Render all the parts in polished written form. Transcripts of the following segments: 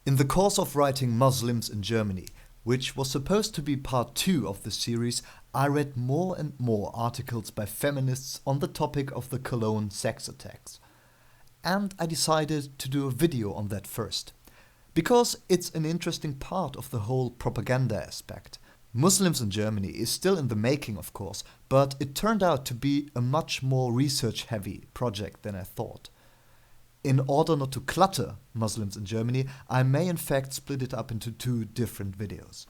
In the course of writing Muslims in Germany, which was supposed to be part 2 of the series, I read more and more articles by feminists on the topic of the Cologne sex attacks. And I decided to do a video on that first, because it's an interesting part of the whole propaganda aspect. Muslims in Germany is still in the making, of course, but it turned out to be a much more research-heavy project than I thought. In order not to clutter Muslims in Germany, I may in fact split it up into 2 different videos.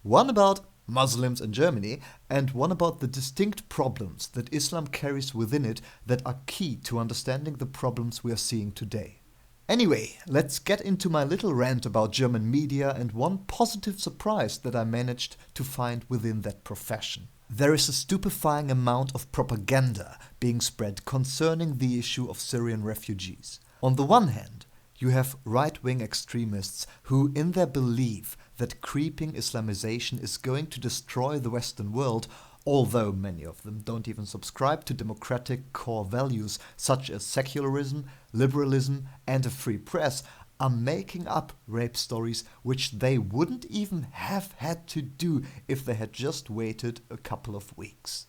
One about Muslims in Germany and one about the distinct problems that Islam carries within it that are key to understanding the problems we are seeing today. Anyway, let's get into my little rant about German media and one positive surprise that I managed to find within that profession. There is a stupefying amount of propaganda being spread concerning the issue of Syrian refugees. On the one hand, you have right-wing extremists who, in their belief that creeping Islamization is going to destroy the Western world, although many of them don't even subscribe to democratic core values such as secularism, liberalism, and a free press, are making up rape stories which they wouldn't even have had to do if they had just waited a couple of weeks.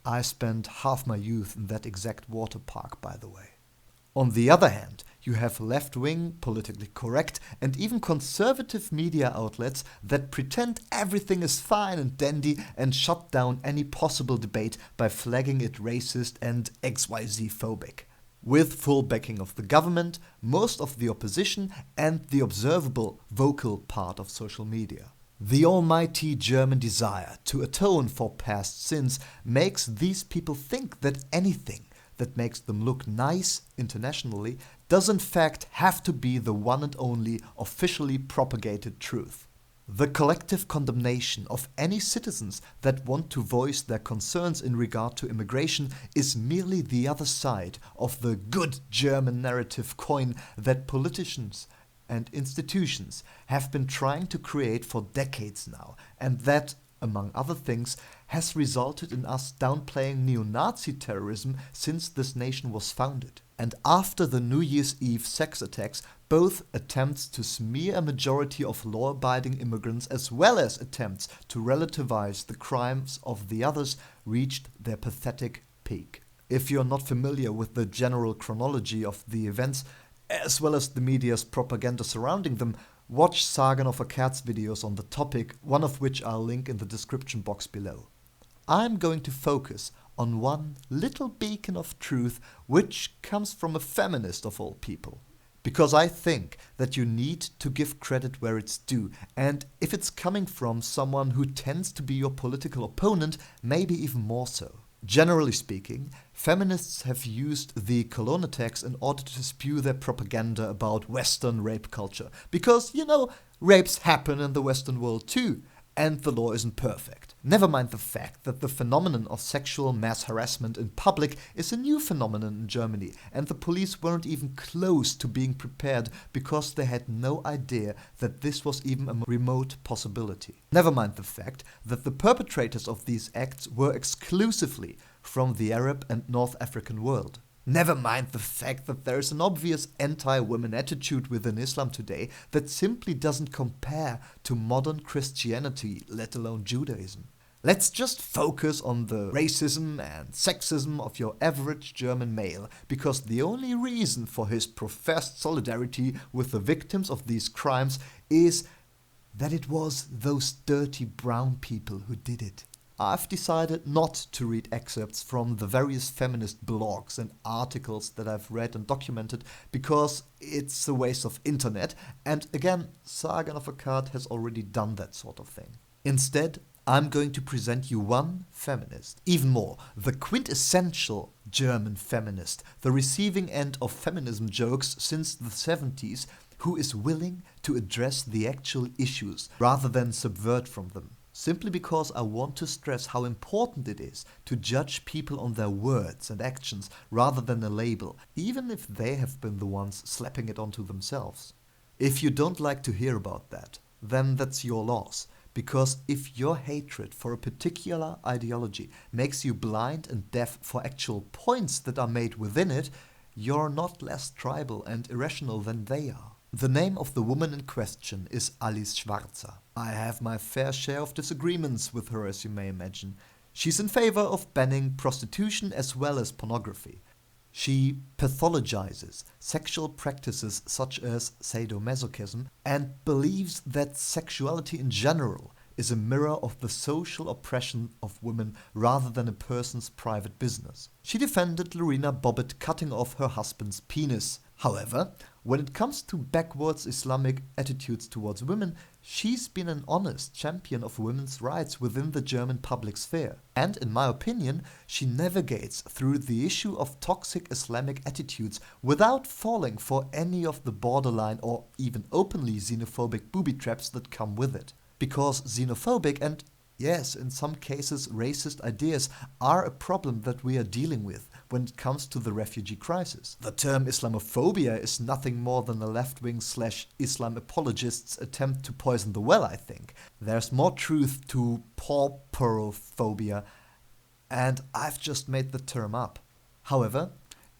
I spent half my youth in that exact water park, by the way. On the other hand, you have left-wing, politically correct, and even conservative media outlets that pretend everything is fine and dandy and shut down any possible debate by flagging it racist and XYZ-phobic. With full backing of the government, most of the opposition, and the observable vocal part of social media. The almighty German desire to atone for past sins makes these people think that anything that makes them look nice internationally does in fact have to be the one and only officially propagated truth. The collective condemnation of any citizens that want to voice their concerns in regard to immigration is merely the other side of the good German narrative coin that politicians and institutions have been trying to create for decades now, and that, among other things, has resulted in us downplaying neo-Nazi terrorism since this nation was founded. And after the New Year's Eve sex attacks, both attempts to smear a majority of law-abiding immigrants as well as attempts to relativize the crimes of the others reached their pathetic peak. If you're not familiar with the general chronology of the events, as well as the media's propaganda surrounding them, watch Sargon of Akkad's videos on the topic, one of which I'll link in the description box below. I'm going to focus on one little beacon of truth which comes from a feminist of all people. Because I think that you need to give credit where it's due, and if it's coming from someone who tends to be your political opponent, maybe even more so. Generally speaking, feminists have used the Cologne attacks in order to spew their propaganda about Western rape culture. Because, rapes happen in the Western world too, and the law isn't perfect. Never mind the fact that the phenomenon of sexual mass harassment in public is a new phenomenon in Germany, and the police weren't even close to being prepared because they had no idea that this was even a remote possibility. Never mind the fact that the perpetrators of these acts were exclusively from the Arab and North African world. Never mind the fact that there is an obvious anti-women attitude within Islam today that simply doesn't compare to modern Christianity, let alone Judaism. Let's just focus on the racism and sexism of your average German male, because the only reason for his professed solidarity with the victims of these crimes is that it was those dirty brown people who did it. I've decided not to read excerpts from the various feminist blogs and articles that I've read and documented because it's a waste of internet, and again, Sargon of Akkad has already done that sort of thing. Instead, I'm going to present you one feminist, even more, the quintessential German feminist, the receiving end of feminism jokes since the 70s, who is willing to address the actual issues rather than subvert from them. Simply because I want to stress how important it is to judge people on their words and actions rather than a label, even if they have been the ones slapping it onto themselves. If you don't like to hear about that, then that's your loss. Because if your hatred for a particular ideology makes you blind and deaf for actual points that are made within it, you're not less tribal and irrational than they are. The name of the woman in question is Alice Schwarzer. I have my fair share of disagreements with her, as you may imagine. She's in favor of banning prostitution as well as pornography. She pathologizes sexual practices such as sadomasochism and believes that sexuality in general is a mirror of the social oppression of women rather than a person's private business. She defended Lorena Bobbitt cutting off her husband's penis. However, when it comes to backwards Islamic attitudes towards women, she's been an honest champion of women's rights within the German public sphere. And in my opinion, she navigates through the issue of toxic Islamic attitudes without falling for any of the borderline or even openly xenophobic booby traps that come with it. Because xenophobic and, yes, in some cases racist ideas are a problem that we are dealing with when it comes to the refugee crisis. The term Islamophobia is nothing more than a left-wing / Islam apologist's attempt to poison the well, I think. There's more truth to pauperophobia, and I've just made the term up. However,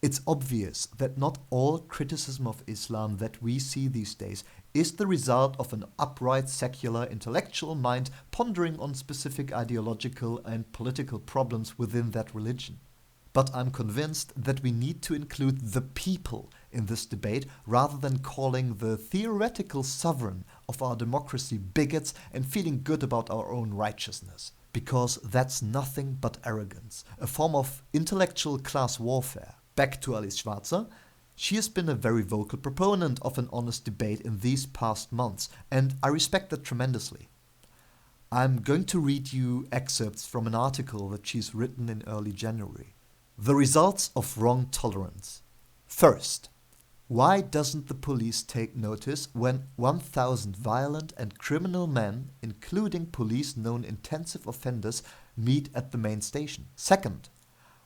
it's obvious that not all criticism of Islam that we see these days is the result of an upright secular intellectual mind pondering on specific ideological and political problems within that religion. But I'm convinced that we need to include the people in this debate rather than calling the theoretical sovereign of our democracy bigots and feeling good about our own righteousness. Because that's nothing but arrogance, a form of intellectual class warfare. Back to Alice Schwarzer. She has been a very vocal proponent of an honest debate in these past months, and I respect that tremendously. I'm going to read you excerpts from an article that she's written in early January. The results of wrong tolerance. First, why doesn't the police take notice when 1,000 violent and criminal men, including police-known intensive offenders, meet at the main station? Second,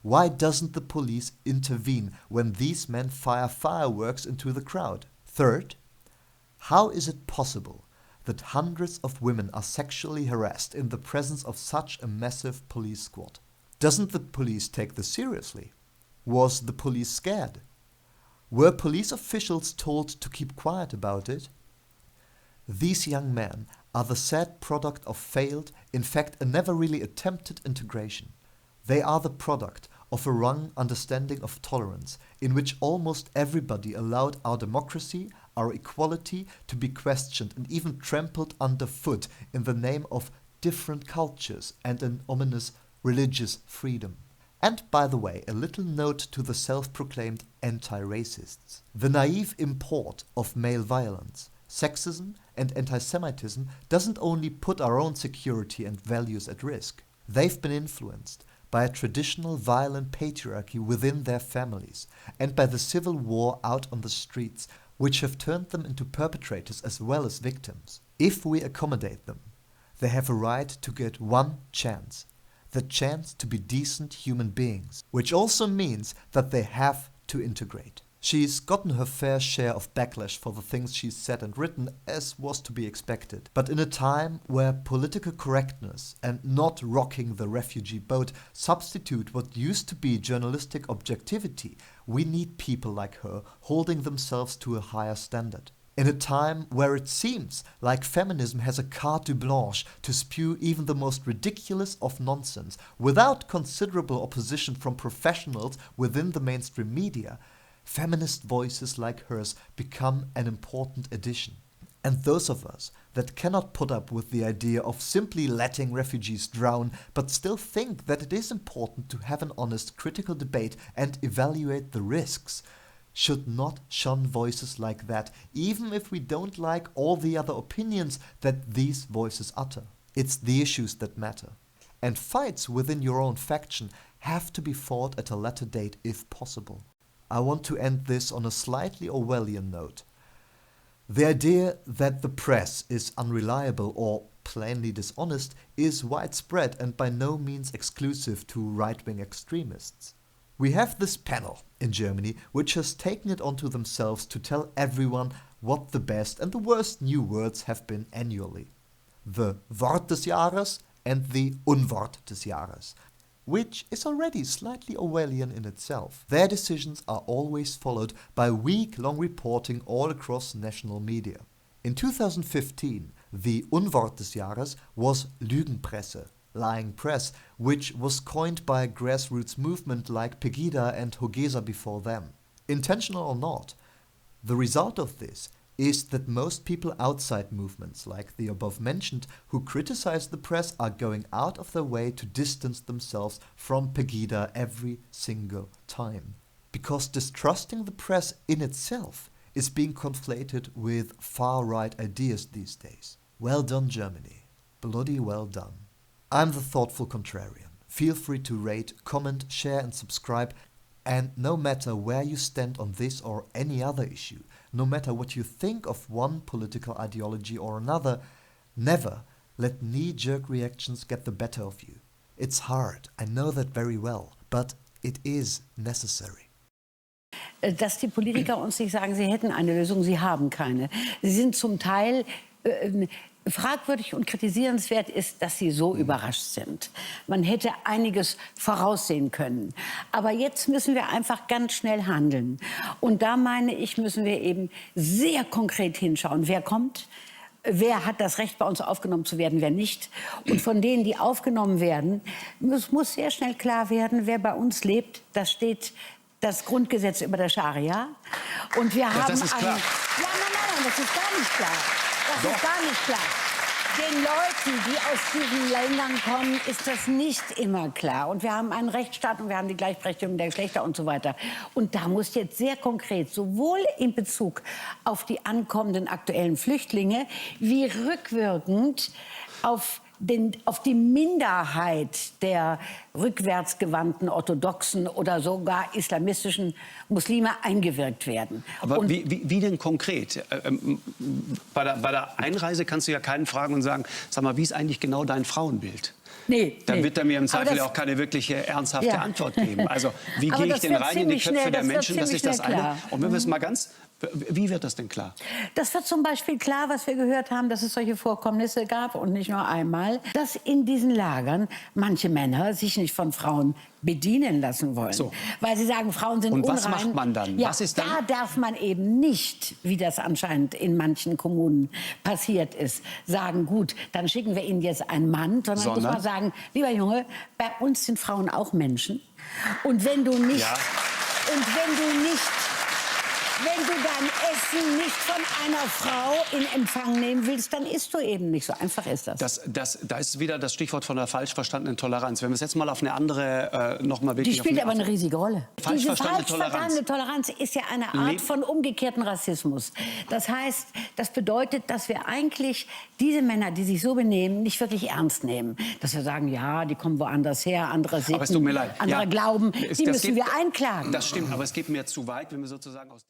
why doesn't the police intervene when these men fire fireworks into the crowd? Third, how is it possible that hundreds of women are sexually harassed in the presence of such a massive police squad? Doesn't the police take this seriously? Was the police scared? Were police officials told to keep quiet about it? These young men are the sad product of failed, in fact a never really attempted integration. They are the product of a wrong understanding of tolerance, in which almost everybody allowed our democracy, our equality to be questioned and even trampled underfoot in the name of different cultures and an ominous religious freedom. And by the way, a little note to the self-proclaimed anti-racists. The naive import of male violence, sexism and anti-Semitism doesn't only put our own security and values at risk. They've been influenced by a traditional violent patriarchy within their families and by the civil war out on the streets, which have turned them into perpetrators as well as victims. If we accommodate them, they have a right to get one chance, the chance to be decent human beings, which also means that they have to integrate. She's gotten her fair share of backlash for the things she's said and written, as was to be expected. But in a time where political correctness and not rocking the refugee boat substitute what used to be journalistic objectivity, we need people like her holding themselves to a higher standard. In a time where it seems like feminism has a carte blanche to spew even the most ridiculous of nonsense without considerable opposition from professionals within the mainstream media, feminist voices like hers become an important addition. And those of us that cannot put up with the idea of simply letting refugees drown, but still think that it is important to have an honest critical debate and evaluate the risks, should not shun voices like that, even if we don't like all the other opinions that these voices utter. It's the issues that matter. And fights within your own faction have to be fought at a later date if possible. I want to end this on a slightly Orwellian note. The idea that the press is unreliable or plainly dishonest is widespread and by no means exclusive to right-wing extremists. We have this panel in Germany which has taken it onto themselves to tell everyone what the best and the worst new words have been annually. The Wort des Jahres and the Unwort des Jahres. which is already slightly Orwellian in itself. Their decisions are always followed by week-long reporting all across national media. In 2015, the Unwort des Jahres was Lügenpresse, lying press, which was coined by a grassroots movement like Pegida and Hogesa before them. Intentional or not, the result of this is that most people outside movements, like the above mentioned, who criticize the press are going out of their way to distance themselves from Pegida every single time. Because distrusting the press in itself is being conflated with far-right ideas these days. Well done, Germany. Bloody well done. I'm the Thoughtful Contrarian. Feel free to rate, comment, share and subscribe. And no matter where you stand on this or any other issue, no matter what you think of one political ideology or another, never let knee-jerk reactions get the better of you. It's hard, I know that very well, but it is necessary. Dass die Politiker uns nicht sagen, sie hätten eine Lösung, sie haben keine. Sie sind zum Teil fragwürdig und kritisierenswert ist, dass sie so überrascht sind. Man hätte einiges voraussehen können. Aber jetzt müssen wir einfach ganz schnell handeln. Und da meine ich, müssen wir eben sehr konkret hinschauen. Wer kommt? Wer hat das Recht, bei uns aufgenommen zu werden, wer nicht? Und von denen, die aufgenommen werden, muss sehr schnell klar werden, wer bei uns lebt. Da steht das Grundgesetz über der Scharia. Und wir haben das ist klar. Ja, nein, das ist gar nicht klar. Das ist gar nicht klar. Den Leuten, die aus diesen Ländern kommen, ist das nicht immer klar. Und wir haben einen Rechtsstaat und wir haben die Gleichberechtigung der Geschlechter und so weiter. Und da muss jetzt sehr konkret, sowohl in Bezug auf die ankommenden aktuellen Flüchtlinge, wie rückwirkend auf die Minderheit der rückwärtsgewandten orthodoxen oder sogar islamistischen Muslime eingewirkt werden. Aber wie denn konkret? Bei der Einreise kannst du ja keinen fragen und sagen, sag mal, wie ist eigentlich genau dein Frauenbild? Nee, Dann wird er mir im Zweifel auch keine wirkliche ernsthafte Antwort geben. Also wie gehe ich denn rein in die Köpfe der Menschen, dass ich das eine... Und wenn wir es mal ganz... Wie wird das denn klar? Das wird zum Beispiel klar, was wir gehört haben, dass es solche Vorkommnisse gab und nicht nur einmal, dass in diesen Lagern manche Männer sich nicht von Frauen bedienen lassen wollen. So. Weil sie sagen, Frauen sind unrein. Und was macht man dann? Ja, was ist dann? Da darf man eben nicht, wie das anscheinend in manchen Kommunen passiert ist, sagen, gut, dann schicken wir Ihnen jetzt einen Mann, sondern muss man sagen, lieber Junge, bei uns sind Frauen auch Menschen. Und wenn du nicht... Ja. Wenn du dein Essen nicht von einer Frau in Empfang nehmen willst, dann isst du eben nicht. So einfach ist das. Da ist wieder das Stichwort von der falsch verstandenen Toleranz. Wenn wir es jetzt mal auf eine andere, nochmal wirklich... Die spielt aber eine riesige Rolle. Falsch verstandene Toleranz ist ja eine Art von umgekehrten Rassismus. Das heißt, das bedeutet, dass wir eigentlich diese Männer, die sich so benehmen, nicht wirklich ernst nehmen. Dass wir sagen, ja, die kommen woanders her, andere Sitten, aber es tut mir leid. andere Glauben, die müssen wir einklagen. Das stimmt, aber es geht mir zu weit, wenn wir sozusagen aus...